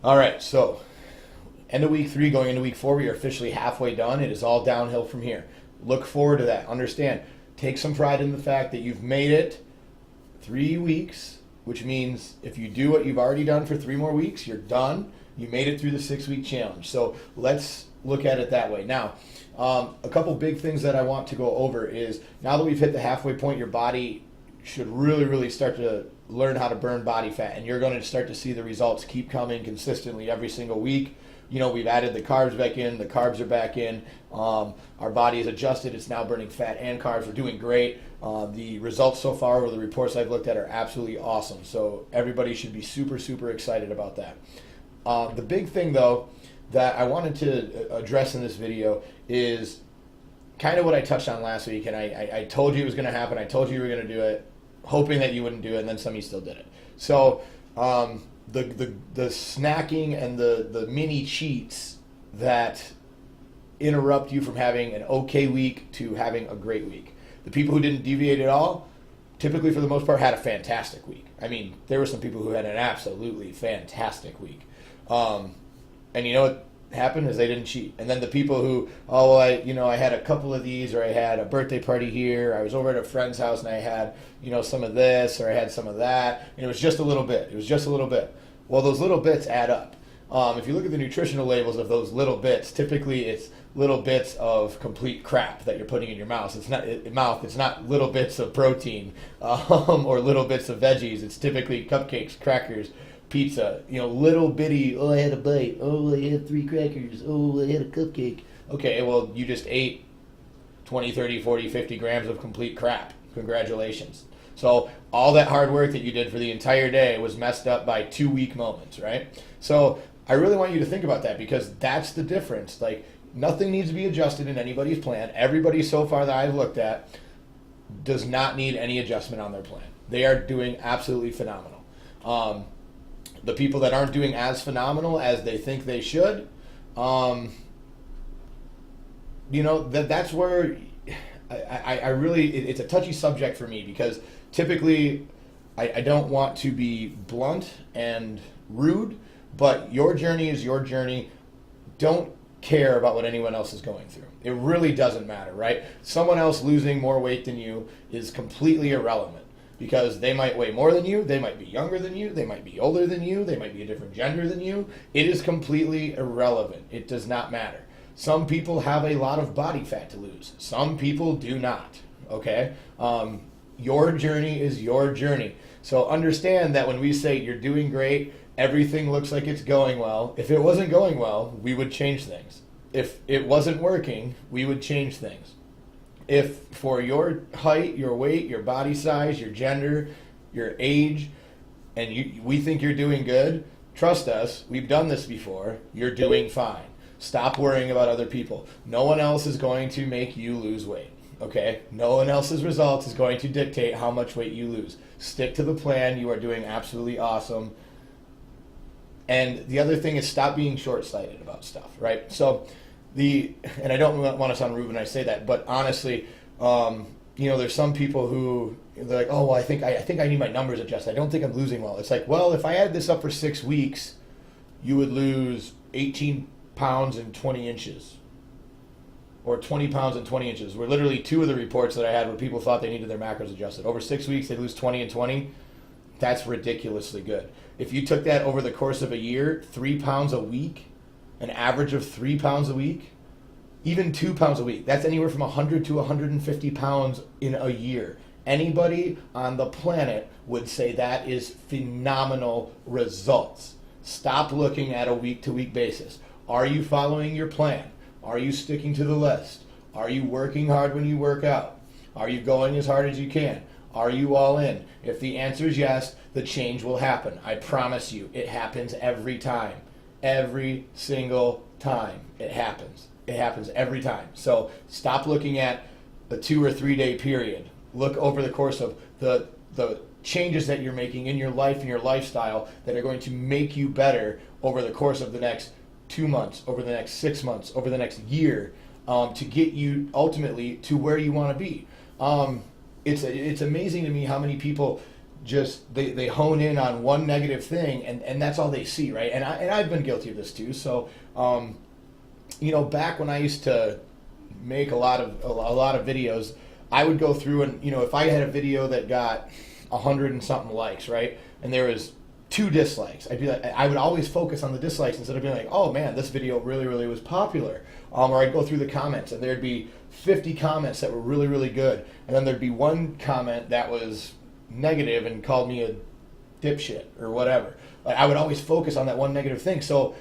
All right, so end of week 3, going into week 4, we are officially halfway done. It is all downhill from here. Look forward to that. Understand, take some pride in the fact that you've made it 3 weeks, which means if you do what you've already done for 3 more weeks, you're done. You made it through the 6-week challenge. So let's look at it that way. Now, a couple big things that I want to go over is now that we've hit the halfway point, your body should really start to learn how to burn body fat, and you're going to start to see the results keep coming consistently every single week. You know, we've added the carbs back in, the carbs are back in, our body is adjusted, it's now burning fat and carbs, we're doing great. The results so far, or the reports I've looked at, are absolutely awesome, so everybody should be super excited about that. The big thing though that I wanted to address in this video is kind of what I touched on last week, and I told you it was going to happen, I told you you were going to do it, hoping that you wouldn't do it, and then some of you still did it. So the snacking and the mini cheats that interrupt you from having an okay week to having a great week. The people who didn't deviate at all, typically for the most part, had a fantastic week. I mean, there were some people who had an absolutely fantastic week. And you know what happened is they didn't cheat. And then the people who, I had a couple of these, or I had a birthday party here, I was over at a friend's house and I had, some of this, or I had some of that, and it was just a little bit. It was just a little bit. Well, those little bits add up. If you look at the nutritional labels of those little bits, typically it's little bits of complete crap that you're putting in your mouth. It's not little bits of protein or little bits of veggies. It's typically cupcakes, crackers, pizza, little bitty, I had a bite, I had 3 crackers, I had a cupcake. Okay, well, you just ate 20, 30, 40, 50 grams of complete crap. Congratulations. So all that hard work that you did for the entire day was messed up by 2 weak moments, right? So I really want you to think about that, because that's the difference. Like, nothing needs to be adjusted in anybody's plan. Everybody so far that I've looked at does not need any adjustment on their plan. They are doing absolutely phenomenal. The people that aren't doing as phenomenal as they think they should, that's where I really, it's a touchy subject for me, because typically I don't want to be blunt and rude, but your journey is your journey. Don't care about what anyone else is going through. It really doesn't matter, right? Someone else losing more weight than you is completely irrelevant, because they might weigh more than you, they might be younger than you, they might be older than you, they might be a different gender than you. It is completely irrelevant. It does not matter. Some people have a lot of body fat to lose. Some people do not, okay? Your journey is your journey. So understand that when we say you're doing great, everything looks like it's going well. If it wasn't going well, we would change things. If it wasn't working, we would change things. If for your height, your weight, your body size, your gender, your age, and we think you're doing good, trust us, we've done this before, you're doing fine. Stop worrying about other people. No one else is going to make you lose weight, okay? No one else's results is going to dictate how much weight you lose. Stick to the plan. You are doing absolutely awesome. And the other thing is, stop being short-sighted about stuff, right? So and I don't want to sound rude when I say that, but honestly, there's some people who, they're like, oh, well, I think I need my numbers adjusted. I don't think I'm losing well. It's like, well, if I had this up for 6 weeks, you would lose 18 pounds and 20 inches, or 20 pounds and 20 inches. Were literally 2 of the reports that I had where people thought they needed their macros adjusted. Over 6 weeks, they lose 20 and 20. That's ridiculously good. If you took that over the course of a year, 3 pounds a week, an average of 3 pounds a week, even 2 pounds a week, that's anywhere from 100 to 150 pounds in a year. Anybody on the planet would say that is phenomenal results. Stop looking at a week-to-week basis. Are you following your plan? Are you sticking to the list? Are you working hard when you work out? Are you going as hard as you can? Are you all in? If the answer is yes, the change will happen. I promise you, it happens every time. Every single time it happens. It happens every time. So stop looking at a 2 or 3 day period. Look over the course of the changes that you're making in your life and your lifestyle that are going to make you better over the course of the next 2 months, over the next 6 months, over the next year, to get you ultimately to where you want to be. It's amazing to me how many people just they hone in on one negative thing, and that's all they see, right? And I've been guilty of this too. So back when I used to make a lot of videos, I would go through and if I had a video that got 100 and something likes, right, and there was 2 dislikes, I would always focus on the dislikes instead of being like, oh man, this video really, really was popular. Or I'd go through the comments and there'd be 50 comments that were really, really good, and then there'd be one comment that was negative and called me a dipshit or whatever. Like, I would always focus on that one negative thing. So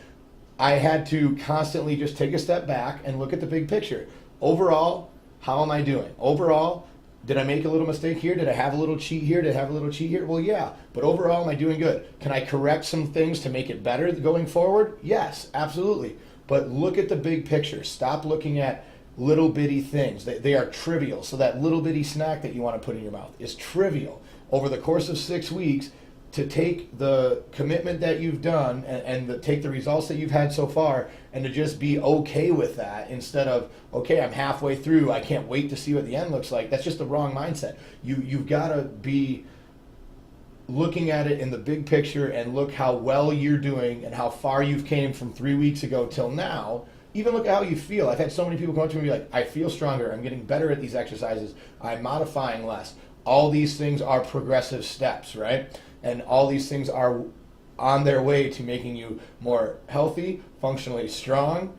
I had to constantly just take a step back and look at the big picture. Overall, how am I doing? Overall, did I make a little mistake here? Did I have a little cheat here? Did I have a little cheat here? Well, yeah. But overall, am I doing good? Can I correct some things to make it better going forward? Yes, absolutely. But look at the big picture. Stop looking at little bitty things. They are trivial. So that little bitty snack that you want to put in your mouth is trivial. Over the course of 6 weeks, to take the commitment that you've done and take the results that you've had so far and to just be okay with that instead of, okay, I'm halfway through, I can't wait to see what the end looks like. That's just the wrong mindset. You've got to be looking at it in the big picture and look how well you're doing and how far you've came from 3 weeks ago till now. Even look at how you feel. I've had so many people come up to me and be like, I feel stronger, I'm getting better at these exercises, I'm modifying less. All these things are progressive steps, right? And all these things are on their way to making you more healthy, functionally strong,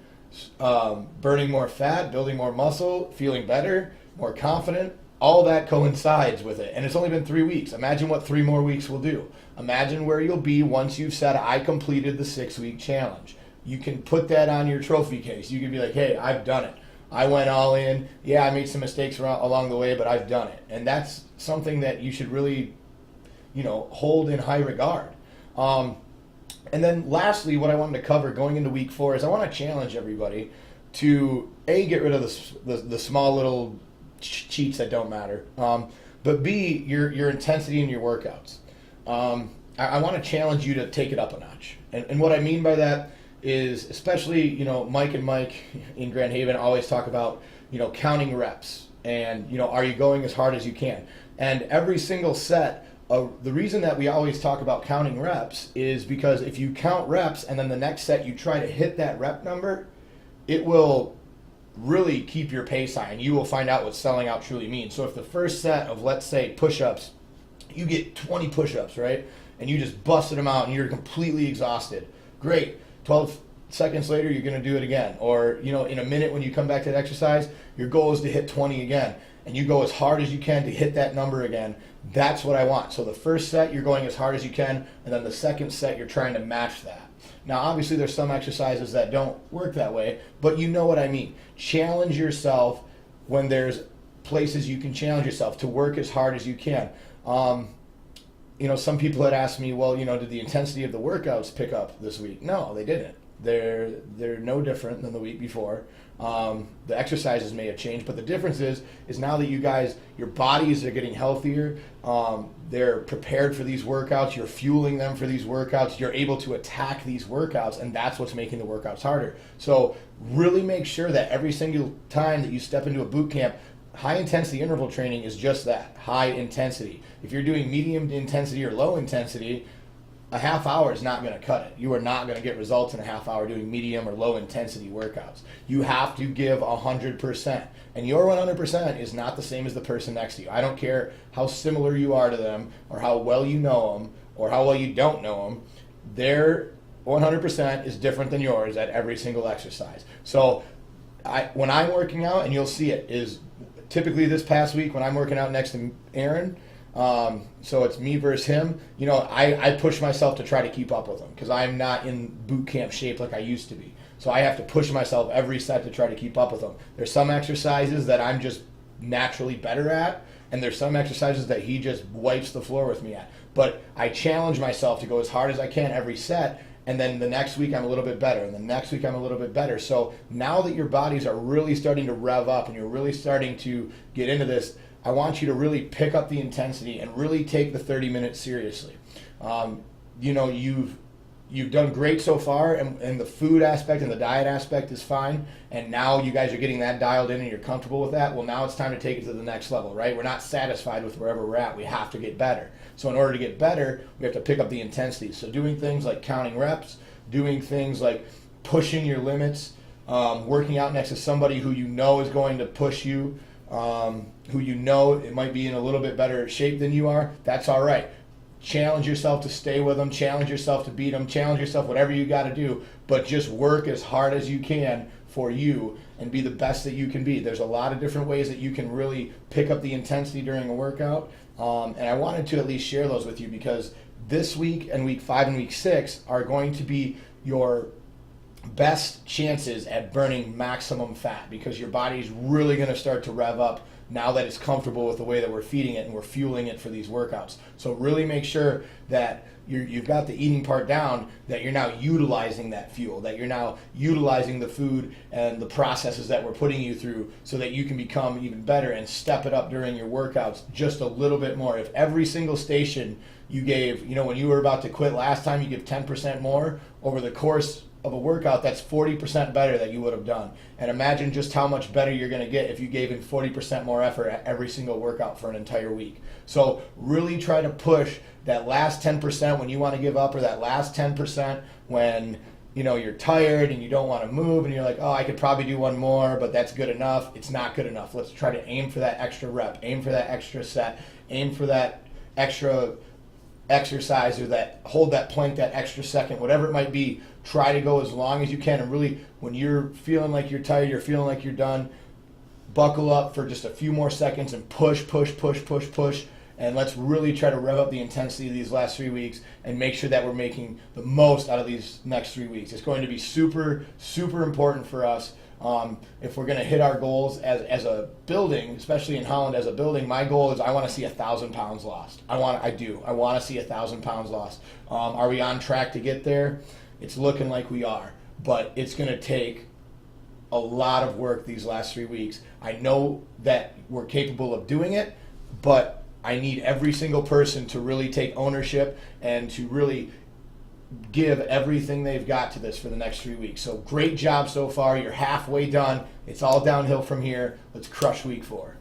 burning more fat, building more muscle, feeling better, more confident. All that coincides with it. And it's only been 3 weeks. Imagine what 3 more weeks will do. Imagine where you'll be once you've said, I completed the 6-week challenge. You can put that on your trophy case. You can be like, hey, I've done it. I went all in. Yeah, I made some mistakes along the way, but I've done it. And that's something that you should really hold in high regard. And then lastly, what I wanted to cover going into week 4 is I want to challenge everybody to get rid of the small little cheats that don't matter, but B, your intensity in your workouts. I want to challenge you to take it up a notch. And what I mean by that is, especially, Mike and Mike in Grand Haven always talk about, counting reps and, are you going as hard as you can? And every single set, the reason that we always talk about counting reps is because if you count reps and then the next set you try to hit that rep number, it will really keep your pace high and you will find out what selling out truly means. So if the first set of, let's say, push-ups, you get 20 push-ups, right? And you just busted them out and you're completely exhausted. Great. 12 seconds later, you're going to do it again. Or, in a minute when you come back to that exercise, your goal is to hit 20 again. And you go as hard as you can to hit that number again. That's what I want. So the first set, you're going as hard as you can. And then the second set, you're trying to match that. Now, obviously, there's some exercises that don't work that way, but you know what I mean. Challenge yourself when there's places you can challenge yourself to work as hard as you can. Some people had asked me, well, did the intensity of the workouts pick up this week? No, they didn't. They're no different than the week before. The exercises may have changed, but the difference is now that you guys, your bodies are getting healthier, they're prepared for these workouts, you're fueling them for these workouts, you're able to attack these workouts, and that's what's making the workouts harder. So really make sure that every single time that you step into a boot camp, high intensity interval training is just that, high intensity. If you're doing medium intensity or low intensity, a half hour is not going to cut it. You are not going to get results in a half hour doing medium or low intensity workouts. You have to give 100%. And your 100% is not the same as the person next to you. I don't care how similar you are to them or how well you know them or how well you don't know them. Their 100% is different than yours at every single exercise. So when I'm working out, and you'll see it, is typically this past week when I'm working out next to Aaron, so it's me versus him. I push myself to try to keep up with him because I'm not in boot camp shape like I used to be. So I have to push myself every set to try to keep up with him. There's some exercises that I'm just naturally better at, and there's some exercises that he just wipes the floor with me at. But I challenge myself to go as hard as I can every set, and then the next week I'm a little bit better, and the next week I'm a little bit better. So now that your bodies are really starting to rev up and you're really starting to get into this, I want you to really pick up the you've done great so far, and the food aspect and the diet aspect is fine, and now you guys are getting that dialed in and you're comfortable with that. Well, now it's time to take it to the next level, right? We're not satisfied with wherever we're at. We have to get better. So in order to get better, we have to pick up the intensity. So doing things like counting reps, doing things like pushing your limits, working out next to somebody who you know is going to push you, who you know it might be in a little bit better shape than you are, that's all right. Challenge yourself to stay with them, challenge yourself to beat them, challenge yourself, whatever you got to do, but just work as hard as you can for you and be the best that you can be. There's a lot of different ways that you can really pick up the intensity during a workout, and I wanted to at least share those with you because this week and week 5 and week 6 are going to be your best chances at burning maximum fat because your body's really going to start to rev up now that it's comfortable with the way that we're feeding it and we're fueling it for these workouts. So really make sure that you've got the eating part down, that you're now utilizing that fuel, that you're now utilizing the food and the processes that we're putting you through so that you can become even better and step it up during your workouts just a little bit more. If every single station you gave, when you were about to quit last time, you give 10% more over the course of a workout, that's 40% better that you would have done. And imagine just how much better you're going to get if you gave in 40% more effort at every single workout for an entire week. So really try to push that last 10% when you want to give up, or that last 10% when you're tired and you don't want to move and you're like, oh, I could probably do one more, but that's good enough. It's not good enough. Let's try to aim for that extra rep, aim for that extra set, aim for that extra exercise, or that hold that plank that extra second, whatever it might be. Try to go as long as you can, and really when you're feeling like you're tired, you're feeling like you're done, buckle up for just a few more seconds and push, and let's really try to rev up the intensity of these last 3 weeks and make sure that we're making the most out of these next 3 weeks. It's going to be super, super important for us. If we're going to hit our goals as a building, especially in Holland as a building, my goal is I want to see 1,000 pounds lost. I want to see 1,000 pounds lost. Are we on track to get there? It's looking like we are, but it's going to take a lot of work these last 3 weeks. I know that we're capable of doing it, but I need every single person to really take ownership and to really give everything they've got to this for the next 3 weeks. So great job so far. You're halfway done. It's all downhill from here. Let's crush week 4.